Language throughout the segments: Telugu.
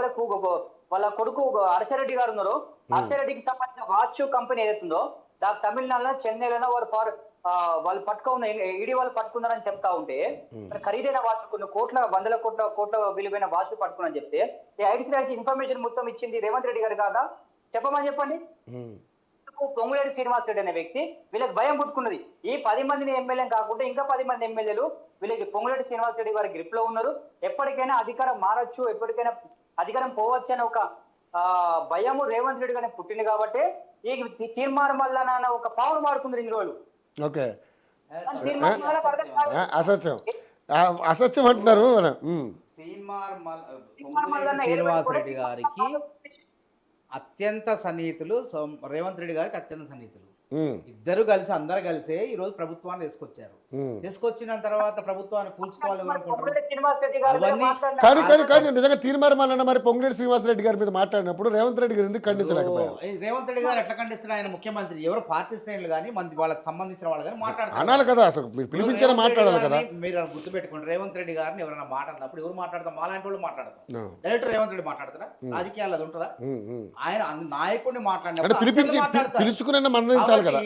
ఎవరైతే వాళ్ళ కొడుకు హర్షరెడ్డి గారు ఉన్నారో, హర్షరెడ్డికి సంబంధించిన వాచ్ కంపెనీ ఏదైతుందో తమిళనాడులో చెన్నైలో వాళ్ళు పట్టుకున్న ఈడీ వాళ్ళు పట్టుకున్నారని చెప్తా ఉంటే, ఖరీదైన వాచ్ కొన్ని వందల కోట్ల విలువైన వాచ్లు పట్టుకున్నారని చెప్తే ఐడిసి రాసి ఇన్ఫర్మేషన్ మొత్తం ఇచ్చింది రేవంత్ రెడ్డి గారు కాదా? చెప్పమని చెప్పండి. పొంగులేటి శ్రీనివాస్ రెడ్డి అనే వ్యక్తి వీళ్ళకి భయం పుట్టుకున్నది. ఈ 10 మందిని ఎమ్మెల్యే కాకుండా ఇంకా 10 మంది ఎమ్మెల్యేలు వీళ్ళకి పొంగులేటి శ్రీనివాస్ రెడ్డి వారి గ్రిప్ లో ఉన్నారు. ఎప్పటికైనా అధికారం మారచ్చు, ఎప్పటికైనా అధికారం పోవచ్చు అని ఒక భయము రేవంత్ రెడ్డి గారిని పుట్టింది కాబట్టి ఈ తీర్మానం వల్ల ఒక పావును వాడుకున్నారు ఇన్ని రోజులు. ఓకే, అసత్యం అంటున్నారు. శ్రీనివాస్ రెడ్డి గారికి అత్యంత సన్నిహితులు, రేవంత్ రెడ్డి గారికి అత్యంత సన్నిహితులు. ఇద్దరు కలిసి అందరు కలిసే ఈ రోజు ప్రభుత్వాన్ని తీసుకొచ్చారు. తీసుకొచ్చిన తర్వాత ప్రభుత్వాన్ని కూల్చుకోవాలి నిజంగా తీర్మానం మరి పొంగులేటి శ్రీనివాస్ రెడ్డి గారి మీద మాట్లాడినప్పుడు రేవంత్ రెడ్డి గారు ఎందుకు ఖండించలేకపోయారు? రేవంత్ రెడ్డి గారు ఎట్లా ఖండిస్తారు? ఆయన ముఖ్యమంత్రి, ఎవరు పార్టీ శ్రేణులు కానీ వాళ్ళకి సంబంధించిన వాళ్ళు కానీ మాట్లాడతారు అనాలి కదా, అసలు మీరు పిలిపించారా మాట్లాడాలి కదా. మీరు గుర్తుపెట్టుకోండి, రేవంత్ రెడ్డి గారిని ఎవరైనా మాట్లాడినప్పుడు ఎవరు మాట్లాడతారు? మాలాంటి వాళ్ళు మాట్లాడతారు. డైరెక్టర్ రేవంత్ రెడ్డి మాట్లాడతారా? రాజకీయాలు అది ఉంటుందా? ఆయన నాయకుడిని మాట్లాడినప్పుడు పిలుచుకునే మందించాలి కదా.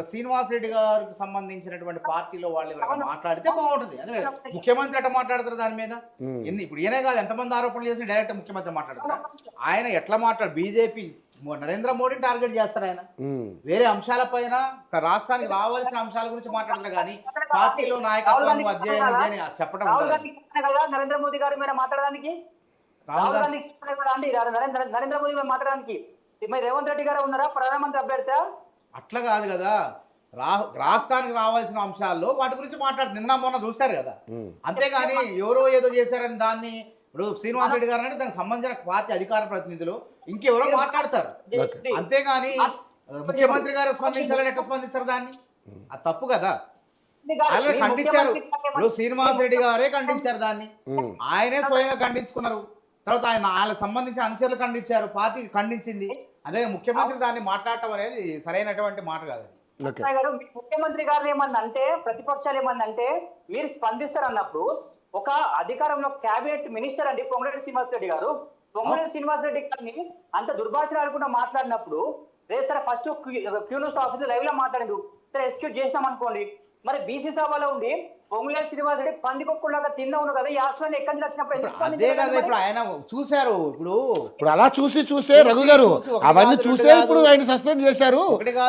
శ్రీనివాస్ రెడ్డి గారికి సంబంధించినటువంటి పార్టీలో వాళ్ళు ఎవరైనా మాట్లాడితే బాగుంటుంది. అందుకే ముఖ్యమంత్రి ఎట్లా మాట్లాడతారు దాని మీద? ఇప్పుడు ఈయనే కాదు, ఎంతమంది ఆరోపణలు చేసి డైరెక్ట్ ముఖ్యమంత్రి మాట్లాడతారా? ఆయన ఎట్లా మాట్లాడు? బీజేపీ నరేంద్ర మోడీని టార్గెట్ చేస్తారు. ఆయన వేరే అంశాల పైన రాష్ట్రానికి రావాల్సిన అంశాల గురించి మాట్లాడతారు కానీ పార్టీలో నాయకత్వం అధ్యయనం చెప్పడం నరేంద్ర మోదీ గారి మీద మాట్లాడడానికి, నరేంద్ర మోదీ మీద మాట్లాడడానికి రేవంత్ రెడ్డి గారు ఉన్నారా ప్రధానమంత్రి అభ్యర్థి? అట్లా కాదు కదా, రాష్ట్రానికి రావాల్సిన అంశాల్లో వాటి గురించి మాట్లాడుతుంది. నిన్న మొన్న చూస్తారు కదా, అంతేగాని ఎవరో ఏదో చేశారని దాన్ని ఇప్పుడు శ్రీనివాస్ రెడ్డి గారు అంటే దానికి సంబంధించిన పార్టీ అధికార ప్రతినిధులు ఇంకెవరో మాట్లాడతారు. అంతేగాని ముఖ్యమంత్రి గారు స్పందించాలని ఎట్లా స్పందిస్తారు? దాన్ని అది తప్పు కదా. ఆయన ఖండించారు. ఇప్పుడు శ్రీనివాస్ రెడ్డి గారే ఖండించారు దాన్ని, ఆయనే స్వయంగా ఖండించుకున్నారు. తర్వాత ఆయనకు సంబంధించిన అనుచరులు ఖండించారు, పార్టీ ఖండించింది. అదే ముఖ్యమంత్రి దాన్ని మాట్లాడటం అనేది సరైనటువంటి మాట కాదు. ముఖ్యమంత్రి గారు ఏమన్నంటే, ప్రతిపక్షాలు ఏమన్నంటే మీరు స్పందిస్తారు అన్నప్పుడు ఒక అధికారంలో క్యాబినెట్ మినిస్టర్ అండి పొంగులేటి శ్రీనివాస్ రెడ్డి గారు. పొంగులేటి శ్రీనివాస్ రెడ్డి గారిని అంత దుర్భాషలు ఆడకుండా మాట్లాడినప్పుడు సరే ఫస్ట్ క్యూనిస్ ఆఫీస్ లైవ్ లో మాట్లాడిండు, సరే ఎక్స్క్యూజ్ చేసినాం అనుకోండి. మరి బీసీ సభలో ఉండి పొంగులేటి శ్రీనివాస్ రెడ్డి పందికొక్కులాగా తిన్నా ఉన్నారు కదా, ఈ ఆశ్రమాన్ని ఎక్కడి నుంచి వచ్చినప్పుడు అదే కదా ఇప్పుడు ఆయన చూశారు. ఇప్పుడు అలా చూసే రఘు గారు అవన్నీ చూసే ఇప్పుడు ఆయన సస్పెండ్ చేశారు.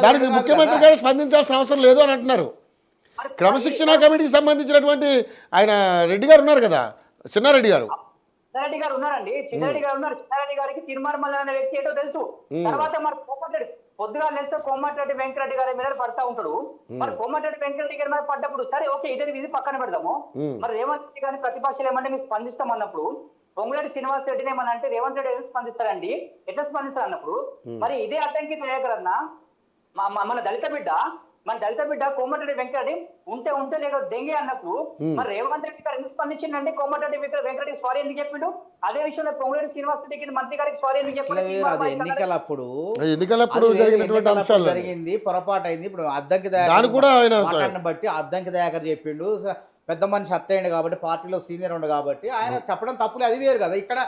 దానికి ముఖ్యమంత్రి గారు స్పందించాల్సిన అవసరం లేదు అని అంటున్నారు. క్రమశిక్షణ కమిటీకి సంబంధించినటువంటి ఆయన రెడ్డి గారు ఉన్నారు కదా, చిన్నారెడ్డి గారు ఉన్నారండి. చిన్నారెడ్డి గారు ఉన్నారు. చిన్నారెడ్డి గారికి తీర్మానం అనే వ్యక్తి ఏంటో తెలుసు. తర్వాత మరి పొద్దుగా లేస్తే కోమటిరెడ్డి వెంకటరెడ్డి గారి మీద పడతా ఉంటాడు. మరి కోమటిరెడ్డి వెంకటరెడ్డి గారి మీద పడ్డప్పుడు సరే ఓకే ఇది పక్కన పెడదాము. మరి రేవంత్ రెడ్డి గారిని ప్రతిపక్షాలు ఏమంటే మీరు స్పందిస్తాం అన్నప్పుడు పొంగులేటి శ్రీనివాస్ రెడ్డిని ఏమన్నా అంటే రేవంత్ రెడ్డి ఏదో స్పందిస్తారండి, ఎట్లా స్పందిస్తారు అన్నప్పుడు మరి ఇదే అడ్డంకి దయాకరన్న మన దళిత బిడ్డ కోమటిరెడ్డి వెంకటరెడ్డి ఉంటే లేక దెంగే అన్నప్పుడు మరి రేవంత్ రెడ్డి గారు ఎందుకు స్పందించిందంటే కోమటిరెడ్డి వెంకటరెడ్డి సారీ ఎందుకు చెప్పిండు? అదే విషయంలో పొంగులేటి శ్రీనివాస్ రెడ్డికి మంత్రి గారికి సారీ ఎందుకు చెప్పిండు? ఎన్నికలప్పుడు జరిగింది, పొరపాటు అయింది. ఇప్పుడు అద్దంకి బట్టి అద్దంకి దయాకర్ చెప్పిండు, పెద్ద మనిషి అత్తయ్యండి కాబట్టి పార్టీలో సీనియర్ ఉండు కాబట్టి ఆయన చెప్పడం తప్పులే, అది వేరు కదా. ఇక్కడ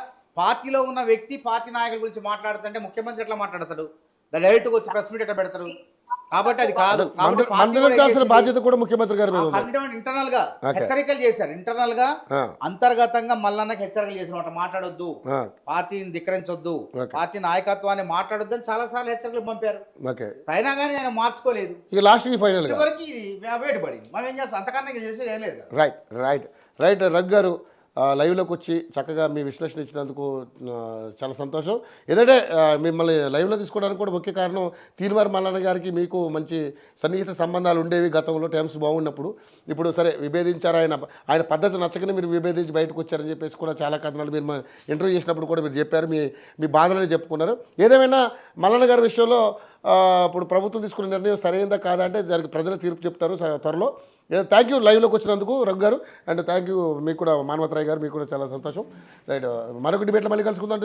పార్టీలో ఉన్న వ్యక్తి పార్టీ నాయకుల గురించి మాట్లాడుతుంటే ముఖ్యమంత్రి ఎట్లా మాట్లాడతాడు? డైరెక్ట్గా వచ్చి ప్రెస్ మీట్ ఎట్లా పెడతారు? కాబట్టి అది కాదు. బాధ్యత కూడా ముఖ్యమంత్రి గారు ఇంటర్నల్ గా హెచ్చరికలు చేశారు. ఇంటర్నల్ గా అంతర్గతంగా మల్లన్నకి హెచ్చరికలు చేసిన మాట్లాడొద్దు, పార్టీని ధిక్కరించొద్దు, పార్టీ నాయకత్వాన్ని మాట్లాడొద్దు అని చాలా సార్లు హెచ్చరికలు పంపారు. అయినా కానీ ఆయన మార్చుకోలేదు. చివరికి వేటు పడింది. మనం ఏం చేస్తాం? అంతకన్నా చేసేది ఏం లేదు. రైట్ రఘు గారు లైవ్లోకి వచ్చి చక్కగా మీ విశ్లేషణ ఇచ్చినందుకు చాలా సంతోషం. ఏదంటే మిమ్మల్ని లైవ్లో తీసుకోవడానికి కూడా ముఖ్య కారణం తీన్మార్ మల్లన్న గారికి మీకు మంచి సన్నిహిత సంబంధాలు ఉండేవి గతంలో, టైమ్స్ బాగున్నప్పుడు. ఇప్పుడు సరే విభేదించారు, ఆయన పద్ధతి నచ్చకనే మీరు విభేదించి బయటకు వచ్చారని చెప్పేసి కూడా చాలా కథనాలు మీరు ఇంటర్వ్యూ చేసినప్పుడు కూడా మీరు చెప్పారు, మీ బాధలని చెప్పుకున్నారు. ఏదేమైనా మల్లన్న గారి విషయంలో ఇప్పుడు ప్రభుత్వం తీసుకున్న నిర్ణయం సరైనదా కాదా అంటే దానికి ప్రజలు తీర్పు చెప్తారు త్వరలో. థ్యాంక్ యూ లైవ్లోకి వచ్చినందుకు రఘు గారు, అండ్ థ్యాంక్ యూ మీకు కూడా మానవతరాయ్ గారు, మీకు కూడా చాలా సంతోషం. రైట్, మరొక డిబేట్లో మళ్ళీ కలుసుకుందాం.